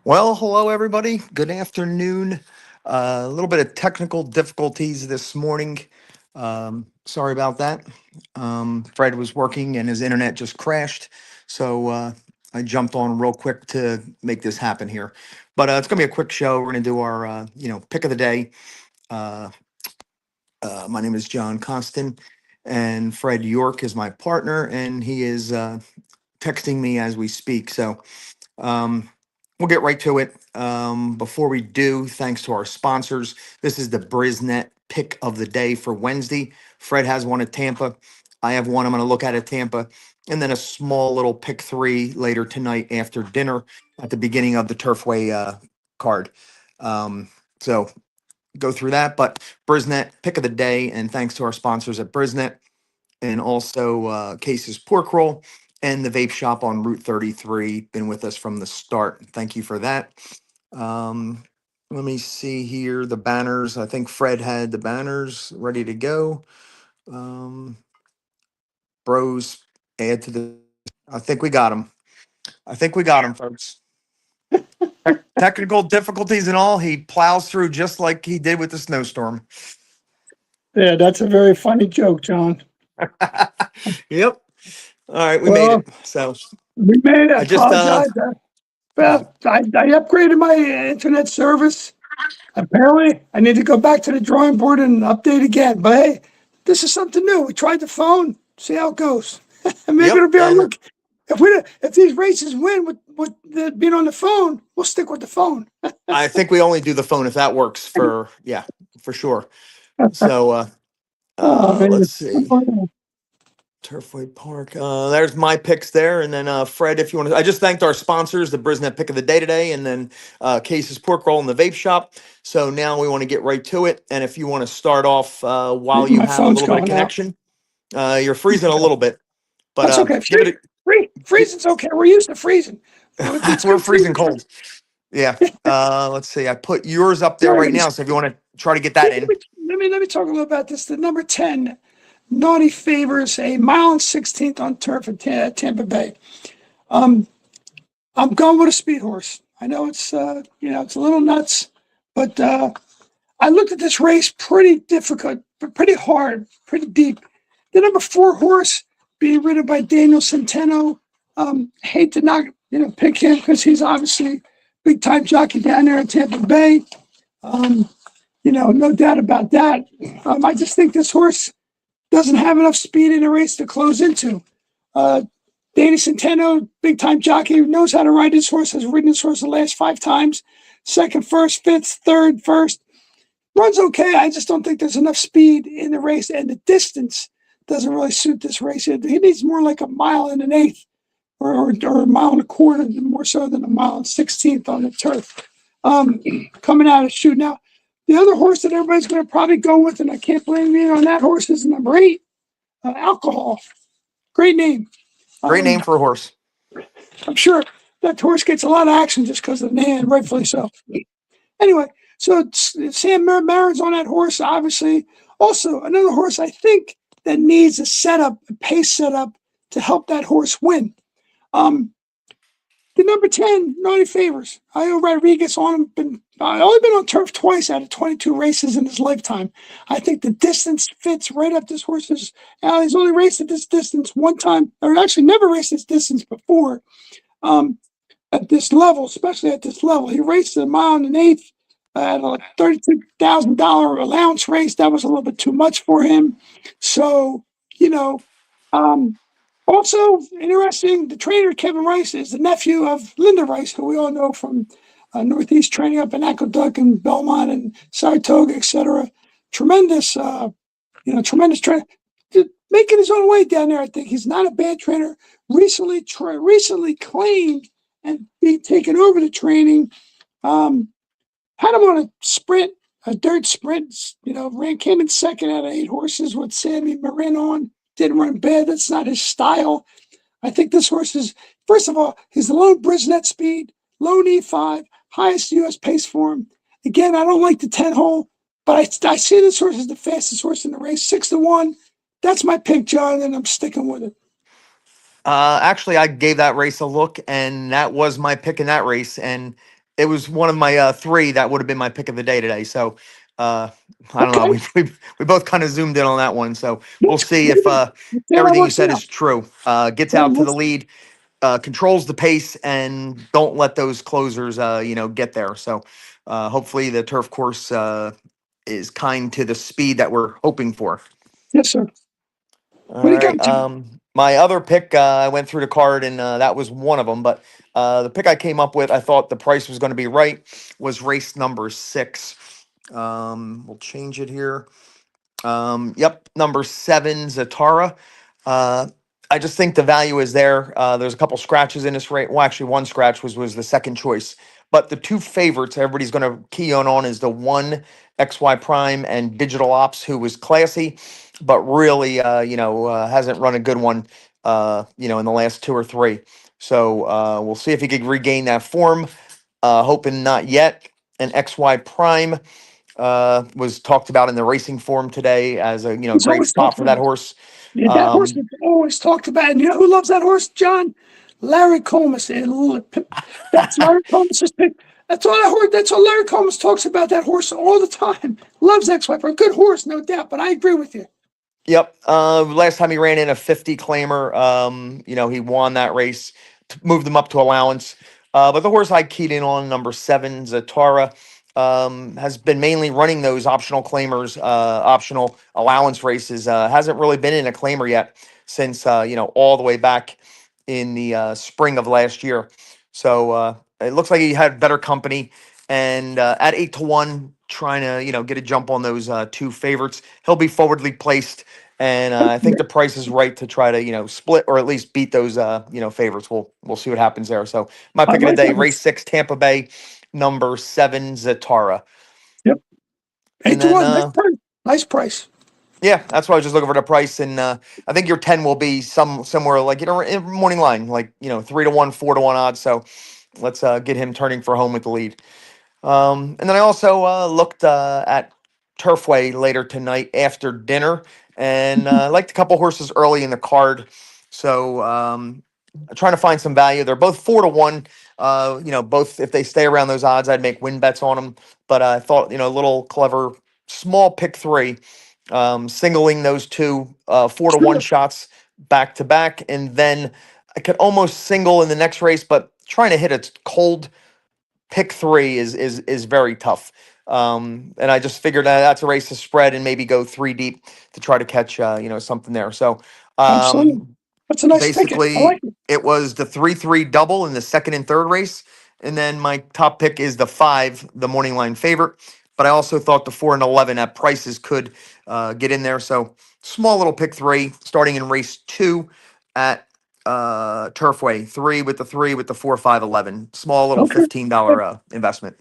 Well, hello everybody. Good afternoon. A little bit of technical difficulties this morning. Sorry about that. Fred was working and his internet just crashed, so I jumped on real quick to make this happen here. But it's gonna be a quick show. We're gonna do our pick of the day. Uh, my name is John Constant, and Fred York is my partner, and he is texting me as we speak. So. Um, we'll get right to it. Before we do, thanks to our sponsors. This is the BRISnet pick of the day for Wednesday. Fred has one at Tampa. I have one I'm going to look at Tampa. And then a small little pick three later tonight after dinner at the beginning of the Turfway card. So go through that. But BRISnet pick of the day. And thanks to our sponsors at BRISnet and also Case's Pork Roll and the vape shop on Route 33. Been with us from the start. Thank you for that. Let me see here the banners. I think Fred had the banners ready to go. Bros, add to the. I think we got them. I think we got them, folks. Technical difficulties and all, he plows through just like he did with the snowstorm. Yeah, that's a very funny joke, John. Yep. All right, we made Well, it. So we made it. I I just apologize. I upgraded my internet service. Apparently, I need to go back to the drawing board and update again. But hey, this is something new. We tried the phone, see how it goes. And maybe yep. it'll be our And look. If these races win with being on the phone, we'll stick with the phone. I think we only do the phone if that works for sure. So Oh let's man. see. Turfway Park. There's my picks there. And then Fred, if you want to, I just thanked our sponsors, the BRISnet pick of the day today, and then Case's Pork Roll in the vape shop. So now we want to get right to it. And if you want to start off while Maybe you my have a phone's little bit of going out. connection, you're freezing a little bit, but That's okay. give it Freezing's okay. We're used to freezing. It's we're been freezing freezing. cold. Yeah. Let's see. I put yours up there Sorry, right now. So if you want to try to get that in. let me talk a little about this. The number 10, Naughty Favors, a mile and 16th on turf at Tampa Bay. I'm going with a speed horse. I know it's it's a little nuts, but I looked at this race pretty difficult, but pretty hard, pretty deep. The number 4 horse being ridden by Daniel Centeno. Hate to not pick him because he's obviously big time jockey down there in Tampa Bay. No doubt about that. I just think this horse doesn't have enough speed in the race to close into. Danny Centeno, big time jockey, knows how to ride this horse, has ridden this horse the last 5 times. Second, first, fifth, third, first. Runs okay. I just don't think there's enough speed in the race, and the distance doesn't really suit this race. He needs more like a mile and an eighth or a mile and a quarter, more so than a mile and 16th on the turf. Coming out of shoot. Now, the other horse that everybody's going to probably go with, and I can't blame me on that horse, is number 8, Alcohol. Great name. Great name for a horse. I'm sure that horse gets a lot of action just because of the name, rightfully so. Anyway, so Sam Marin's on that horse, obviously. Also, another horse I think that needs a setup, a pace setup to help that horse win. The number 10, Naughty Favors. Io Rodriguez on him. Only been on turf twice out of 22 races in his lifetime. I think the distance fits right up this horse's alley. He's only raced at this distance one time, or actually never raced this distance before. At this level, especially at this level, he raced a mile and an eighth at a $32,000 allowance race. That was a little bit too much for him. So, also interesting, the trainer, Kevin Rice, is the nephew of Linda Rice, who we all know from Northeast training up in Aqueduct and Belmont and Saratoga, etc. Tremendous, tremendous trainer. Making his own way down there, I think. He's not a bad trainer. Recently claimed and being taken over the training. Had him on a sprint, a dirt sprint. Came in second out of 8 horses with Sammy Marin on. Didn't run bad. That's not his style. I think this horse is, first of all, he's the lone BRISnet speed, lone E5, highest U.S. pace for him. Again, I don't like the 10 hole, but I see this horse as the fastest horse in the race, 6-1. That's my pick, John, and I'm sticking with it. Actually, I gave that race a look, and that was my pick in that race. And it was one of my three that would have been my pick of the day today. So uh, I don't know. Okay, We both kind of zoomed in on that one. So we'll that's see if maybe. Let's see how that everything you works said out. is true. Gets Yeah, out to the lead, controls the pace, and don't let those closers, get there. So hopefully the turf course is kind to the speed that we're hoping for. yes, sir. All What do you right. got, John? My other pick, I went through the card, and that was one of them. But the pick I came up with, I thought the price was going to be right, was race number 6. We'll change it here. Yep, number 7, Zatara. Uh, I just think the value is there. There's a couple scratches in this rate. Well, actually, one scratch was the second choice. But the two favorites everybody's going to key on is the one XY Prime and Digital Ops, who was classy, but really, hasn't run a good one, in the last two or three. So we'll see if he could regain that form. Hoping not yet. And XY Prime was talked about in the racing forum today as a He's great always spot talked for about that it. horse. Yeah, that horse Um, is always talked about. And you know who loves that horse, John? Larry Comas. That's Larry Comas's pick. That's all I heard. That's all Larry Comas talks about that horse all the time. Loves X-Wiper. A good horse, no doubt. But I agree with you. Yep. Last time he ran in a 50 claimer, he won that race, moved him up to allowance. But the horse I keyed in on, number 7, Zatara, has been mainly running those optional claimers, optional allowance races. Hasn't really been in a claimer yet since, all the way back in the spring of last year. So it looks like he had better company. And at 8-1, trying to, get a jump on those two favorites. He'll be forwardly placed, and I think the price is right to try to split or at least beat those favorites. We'll see what happens there. So my I pick of the like day, that. race 6, Tampa Bay, number 7, Zatara. Yep. And Eight to then one. Nice price. Nice price. yeah, that's why I was just looking for the price. And I think your 10 will be somewhere like in morning line, like 3-1, 4-1 odds. So let's get him turning for home with the lead. And then I also looked at Turfway later tonight after dinner, and I liked a couple horses early in the card. So trying to find some value. They're both 4-1. Both if they stay around those odds, I'd make win bets on them. But I thought a little clever small pick three, singling those two 4-1 Sure. shots back to back, and then I could almost single in the next race, but trying to hit a cold pick three is very tough. And I just figured that's a race to spread and maybe go three deep to try to catch something there. So Absolutely. That's a nice ticket. I like basically it. it was the 3-3 double in the second and third race, and then my top pick is the 5, the morning line favorite. But I also thought the 4 and 11 at prices could get in there. So small little pick three starting in race 2 at Turfway, 3 with the 4, 5, 11. Small little Okay. $15 investment.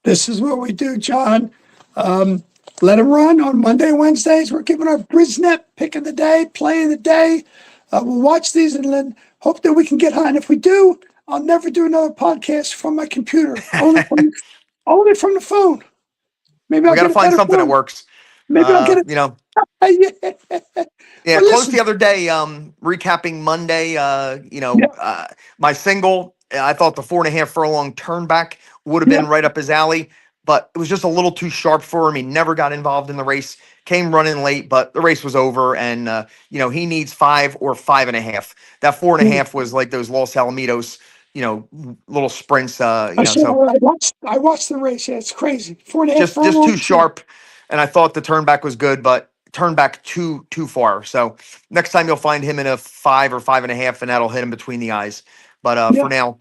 This is what we do, John. Um, Let them run on Monday, Wednesdays. We're giving our BRISnet pick of the day, play of the day. We'll watch these and then hope that we can get high. And if we do, I'll never do another podcast from my computer, only from the phone. Maybe We I'll got to get a find better something that phone. works. Maybe I'll get it. Yeah. Yeah, But close the listen, other day. Recapping Monday. yeah, My single. I thought the 4.5 furlong turn back would have yeah, been right up his alley, but it was just a little too sharp for him. He never got involved in the race. Came running late, but the race was over, and he needs 5 or 5.5. That four and a yeah. half was like those Los Alamitos, little sprints. So I watched the race. Yeah, it's crazy. 4.5 just too furlongs. Yeah. sharp, and I thought the turn back was good, but turned back too far. So next time you'll find him in a 5 or 5.5, and that'll hit him between the eyes. But Yeah. for now,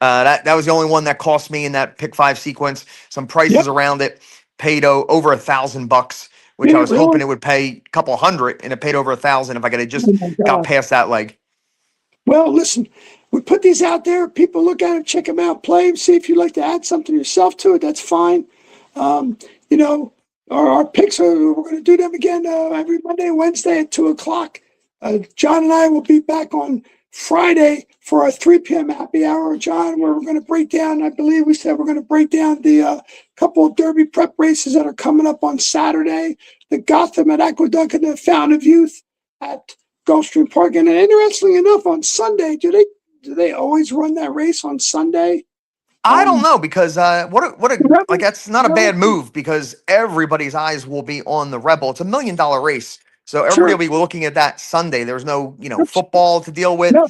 that was the only one that cost me in that pick 5 sequence. Some Yep. prices around it paid over $1,000, which Did I it was hoping really? it would pay a couple hundred, and it paid over 1,000 if I could have just Oh my got God. past that leg. Well, listen, we put these out there. People look at them, check them out, play them, see if you'd like to add something yourself to it. That's fine. Um, you know, our picks are, we're going to do them again every Monday and Wednesday at 2 o'clock. John and I will be back on Friday for our 3 p.m. happy hour, John, where we're going to break down, I believe we said we're going to break down the couple of Derby prep races that are coming up on Saturday, the Gotham at Aqueduct and the Fountain of Youth at Gulfstream Park. And interestingly enough, on Sunday, do they always run that race on Sunday? I don't know because like Rebel, that's not a Rebel, bad move because everybody's eyes will be on the Rebel. It's $1 million race, so everybody sure. will be looking at that Sunday. There's no football to deal with, No,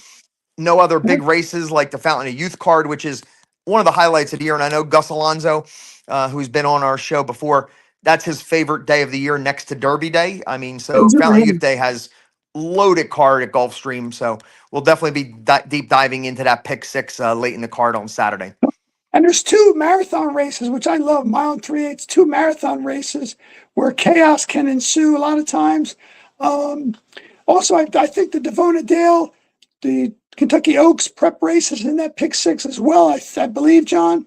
no other no, big races like the Fountain of Youth card, which is one of the highlights of the year. And I know Gus Alonso, who's been on our show before, that's his favorite day of the year next to Derby Day. I mean, so good for Fountain of Youth him. Day has loaded card at Gulfstream, so we'll definitely be deep diving into that pick six late in the card on Saturday. And there's two marathon races, which I love. Mile and 3/8, two marathon races where chaos can ensue a lot of times. Um, Also, I think the Devona Dale, the Kentucky Oaks prep races in that pick six as well. I believe, John.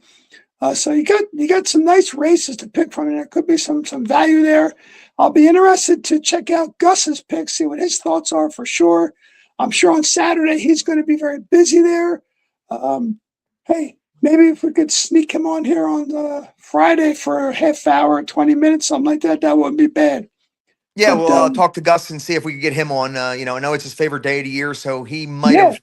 So you got some nice races to pick from, and there could be some value there. I'll be interested to check out Gus's picks, see what his thoughts are for sure. I'm sure on Saturday he's going to be very busy there. Um, hey, maybe if we could sneak him on here on Friday for a half hour, 20 minutes, something like that, that wouldn't be bad. Yeah, But we'll talk to Gus and see if we can get him on. I know it's his favorite day of the year, so he might yeah, have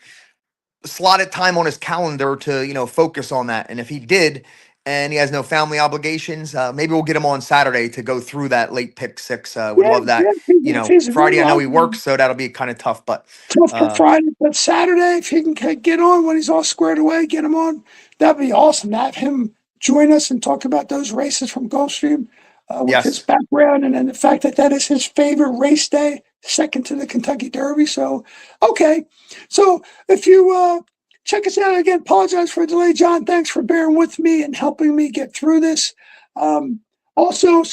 slotted time on his calendar to focus on that. And if he did, and he has no family obligations, maybe we'll get him on Saturday to go through that late pick six. Would yeah, love yeah. that. If he's Friday I know available, he works, so that'll be kind of tough. But tough for uh, Friday, but Saturday, if he can get on when he's all squared away, get him on. That'd be awesome to have him join us and talk about those races from Gulfstream with his yes, background and the fact that that is his favorite race day, second to the Kentucky Derby. So, okay. So if you check us out again, apologize for the delay, John. Thanks for bearing with me and helping me get through this. Um, Also,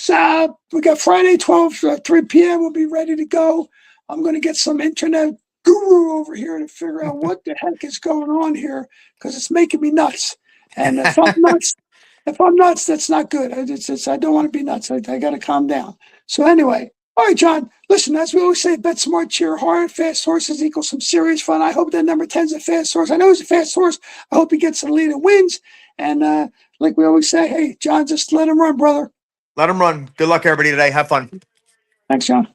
we got Friday, 3 p.m. We'll be ready to go. I'm going to get some internet guru over here to figure out what the heck is going on here because it's making me nuts. And if I'm nuts, that's not good. I don't want to be nuts. I got to calm down. So anyway, all right, John. Listen, as we always say, bet smart, cheer hard. Fast horses equal some serious fun. I hope that number 10 is a fast horse. I know he's a fast horse. I hope he gets the lead and wins. And like we always say, hey, John, just let him run, brother. let him run. Good luck, everybody today. Have fun. Thanks, John.